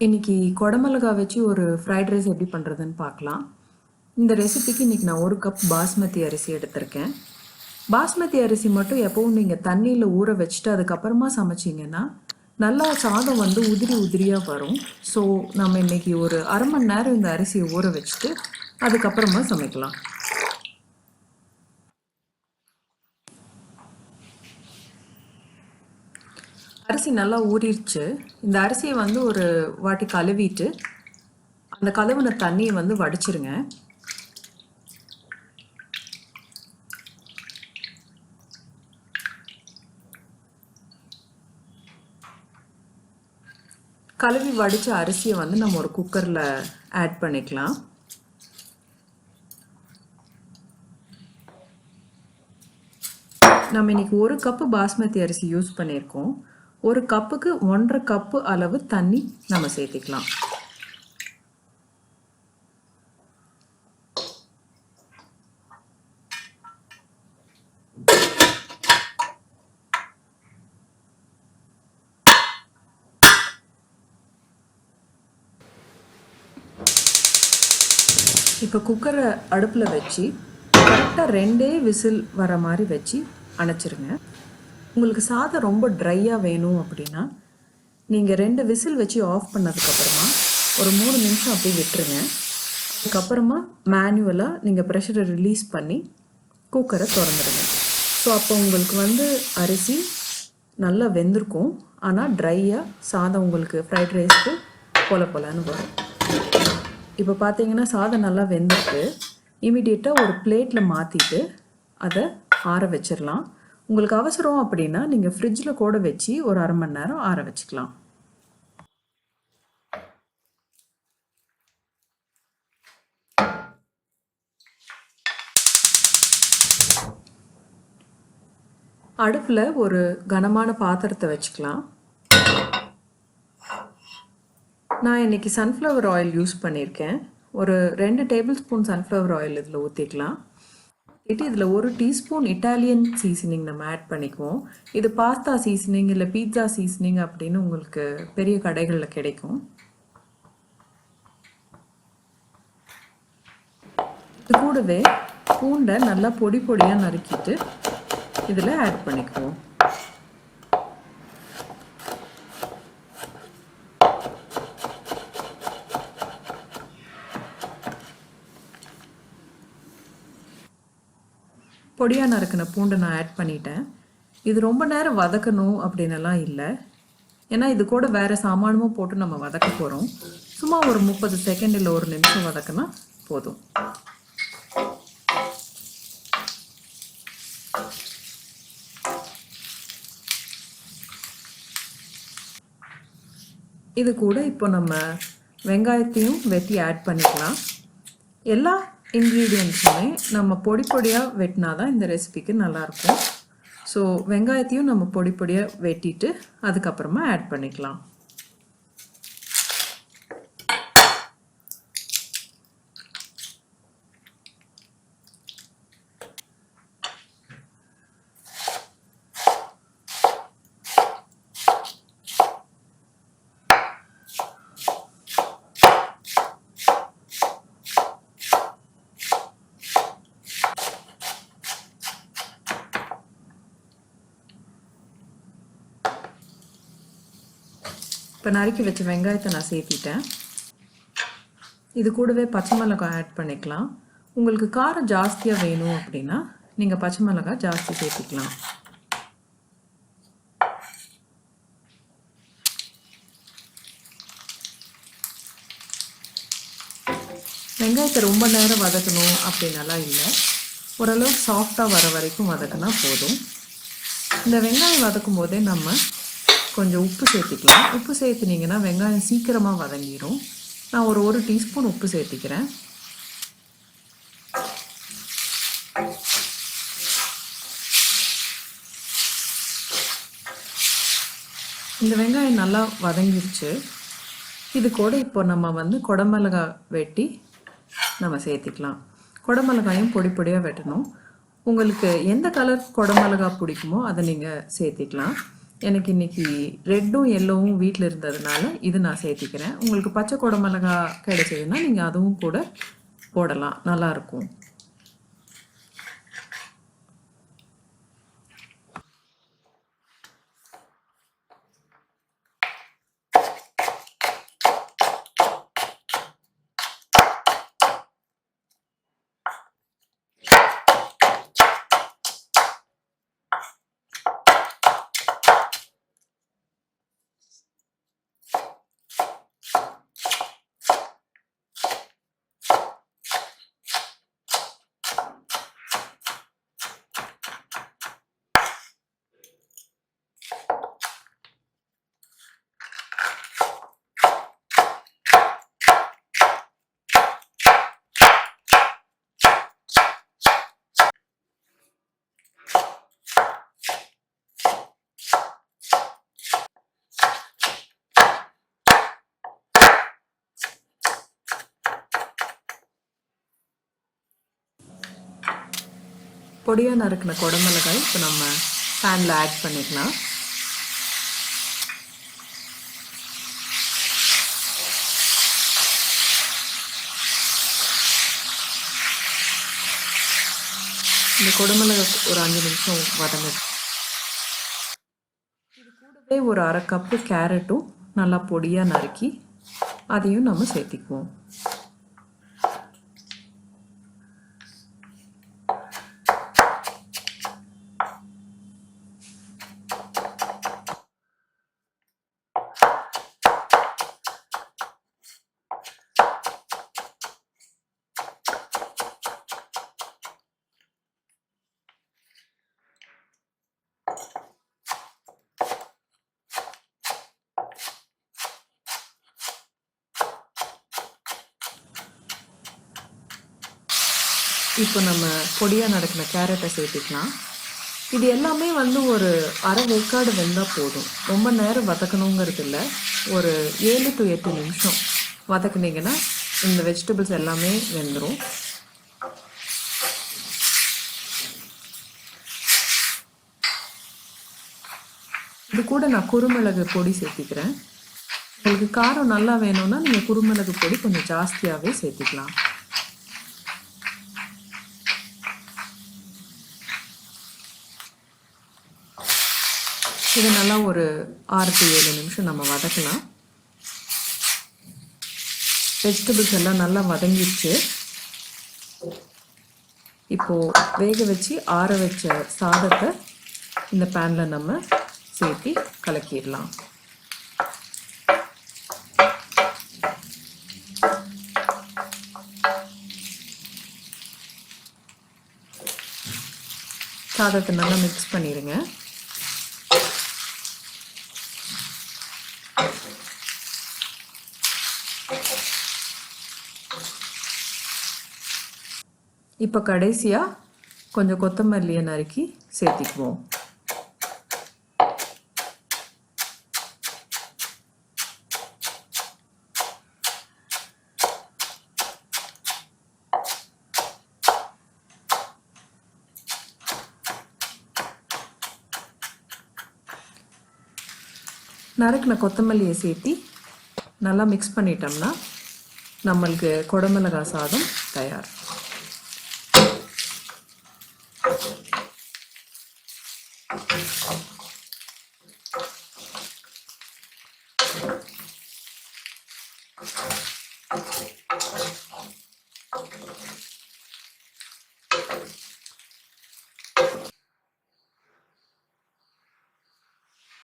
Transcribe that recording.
இன்றைக்கி குடமிளகா வச்சு ஒரு ஃப்ரைட் ரைஸ் எப்படி பண்ணுறதுன்னு பார்க்கலாம். இந்த ரெசிபிக்கு இன்றைக்கி நான் 1 கப் பாஸ்மதி அரிசி எடுத்திருக்கேன். பாஸ்மதி அரிசி மட்டும் எப்போவும் நீங்கள் தண்ணியில் ஊற வச்சுட்டு அதுக்கப்புறமா சமைச்சிங்கன்னா நல்லா சாதம் உதிரி உதிரியாக வரும். ஸோ நம்ம இன்றைக்கி ஒரு அரை மணி நேரம் இந்த அரிசியை ஊற வச்சுட்டு அதுக்கப்புறமா சமைக்கலாம். அரிசி நல்லா ஊறிடுச்சு. இந்த அரிசியை ஒரு வாட்டி கழுவிட்டு அந்த கழுவின தண்ணியை வடிச்சிருங்க. கழுவி வடித்த அரிசியை நம்ம ஒரு குக்கரில் ஆட் பண்ணிக்கலாம். நம்ம இன்னைக்கு 1 கப்பு பாஸ்மதி அரிசி யூஸ் பண்ணியிருக்கோம். 1 கப்புக்கு 1.5 கப்பு அளவு தண்ணி நம்ம சேர்த்திக்கலாம். இப்போ குக்கரை அடுப்பில் வச்சு கரெக்டாக 2 விசில் வர மாதிரி வச்சு அணைச்சிருங்க. உங்களுக்கு சாதம் ரொம்ப ட்ரையாக வேணும் அப்படின்னா நீங்கள் 2 விசில் வச்சு ஆஃப் பண்ணதுக்கப்புறமா ஒரு 3 நிமிஷம் அப்படியே விட்டுருங்க. அதுக்கப்புறமா மேனுவலாக நீங்கள் ப்ரெஷரை ரிலீஸ் பண்ணி குக்கரை திறந்துடுங்க. ஸோ அப்போ உங்களுக்கு அரிசி நல்லா வெந்திருக்கும். ஆனால் ட்ரையாக சாதம் உங்களுக்கு ஃப்ரைட் ரைஸ்க்கு போலன்னு வரும். இப்போ பார்த்தீங்கன்னா சாதம் நல்லா வெந்திருக்கு. இமீடியட்டாக ஒரு பிளேட்டில் மாற்றிட்டு அதை ஆற வச்சிடலாம். உங்களுக்கு அவசரம் அப்படின்னா நீங்கள் ஃப்ரிட்ஜில் கூட வச்சு ஒரு அரை மணி நேரம் ஆற வச்சுக்கலாம். அடுப்பில் ஒரு கனமான பாத்திரத்தை வச்சுக்கலாம். நான் இன்றைக்கி சன்ஃப்ளவர் ஆயில் யூஸ் பண்ணியிருக்கேன். ஒரு 2 டேபிள் ஸ்பூன் சன்ஃப்ளவர் ஆயில் இதில் ஊற்றிக்கலாம். இதில் 1 டீஸ்பூன் இட்டாலியன் சீசனிங் நம்ம ஆட் பண்ணிக்குவோம். இது பாஸ்தா சீசனிங் இல்லை பீட்சா சீசனிங் அப்படின்னு உங்களுக்கு பெரிய கடைகளில் கிடைக்கும். இது கூடவே பூண்டை நல்லா பொடி பொடியாக நறுக்கிட்டு இதில் ஆட் பண்ணிக்குவோம். பொடியாக நறுக்கின பூண்டை நான் ஆட் பண்ணிட்டேன். இது ரொம்ப நேரம் வதக்கணும் அப்படின்னலாம் இல்லை. ஏன்னா இது கூட வேறு சாமானமும் போட்டு நம்ம வதக்க போகிறோம். சும்மா ஒரு 30 செகண்ட் இல்லை 1 நிமிஷம் வதக்கினா போதும். இது கூட இப்போ நம்ம வெங்காயத்தையும் வெட்டி ஆட் பண்ணிக்கலாம். எல்லா இன்க்ரீடியன்ட்ஸுமே நம்ம பொடி பொடியாக வெட்டினா தான் இந்த ரெசிபிக்கு நல்லாயிருக்கும். ஸோ வெங்காயத்தையும் நம்ம பொடி பொடியாக வெட்டிட்டு அதுக்கப்புறமா ஆட் பண்ணிக்கலாம். இப்போ நறுக்கி வச்ச வெங்காயத்தை நான் சேர்த்திட்டேன். இது கூடவே பச்சை மிளகாய் ஆட் பண்ணிக்கலாம். உங்களுக்கு காரம் ஜாஸ்தியாக வேணும் அப்படின்னா நீங்கள் பச்சை மிளகாய் ஜாஸ்தி சேர்த்திக்கலாம். வெங்காயத்தை ரொம்ப நேரம் வதக்கணும் அப்படின்னாலாம் இல்லை. ஓரளவு சாஃப்டாக வர வரைக்கும் வதக்கினா போதும். இந்த வெங்காயம் வதக்கும் போதே நம்ம கொஞ்சம் உப்பு சேர்த்திக்கலாம். உப்பு சேர்த்துனீங்கன்னா வெங்காயம் சீக்கிரமாக வதங்கிடும். நான் ஒரு 1 டீஸ்பூன் உப்பு சேர்த்திக்கிறேன். இந்த வெங்காயம் நல்லா வதங்கிருச்சு. இது கூட இப்போ நம்ம குடமிளகாய் வெட்டி நம்ம சேர்த்திக்கலாம். குடமிளகாயும் பொடி பொடியாக வெட்டணும். உங்களுக்கு எந்த கலர் குடமிளகாய் பிடிக்குமோ அதை நீங்கள் சேர்த்திக்கலாம். எனக்கு இன்னைக்கு ரெட்டும் எல்லோவும் வீட்டில் இருந்ததுனால இது நான் சேர்த்திக்கிறேன். உங்களுக்கு பச்சை குடமிளகா கிடைச்சதுன்னா நீங்கள் அதுவும் கூட போடலாம், நல்லாயிருக்கும். பொடியாக நறுக்கின குடமிளகாய் இப்போ நம்ம பேனில் ஆட் பண்ணிக்கலாம். இந்த குடமிளகாய் ஒரு 5 நிமிஷம் வதங்குது. இது கூடவே ஒரு 1/2 கப்பு கேரட்டும் நல்லா பொடியாக நறுக்கி அதையும் நம்ம சேர்த்திக்குவோம். இப்போ நம்ம பொடியாக நறுக்கின கேரட்டை சேர்த்துக்கலாம். இது எல்லாமே ஒரு 1/2 வேக்காடு வெந்தால் போதும். ரொம்ப நேரம் வதக்கணுங்கிறது இல்லை. ஒரு 7 to 8 நிமிஷம் வதக்குனீங்கன்னா இந்த வெஜிடபிள்ஸ் எல்லாமே வெந்துடும். இது கூட நான் குருமிளகு பொடி சேர்த்திக்கிறேன். உங்களுக்கு காரம் நல்லா வேணும்னா நீங்கள் குருமிளகு பொடி கொஞ்சம் ஜாஸ்தியாகவே சேர்த்திக்கலாம். இது நல்லா ஒரு 6 to 7 நிமிஷம் நம்ம வதக்கலாம். வெஜிடபிள்ஸ் எல்லாம் நல்லா வதங்கிடுச்சு. இப்போது வேக வச்சு ஆற வச்ச சாதத்தை இந்த பேனில் நம்ம சேர்த்து கலக்கிடலாம். சாதத்தை நல்லா மிக்ஸ் பண்ணிடுங்க. இப்போ கடைசியாக கொஞ்சம் கொத்தமல்லியை நறுக்கி சேர்த்திக்குவோம். நறுக்கின கொத்தமல்லியை சேர்த்தி நல்லா மிக்ஸ் பண்ணிட்டோம்னா நம்மளுக்கு குடமிளகாய் சாதம் தயார்.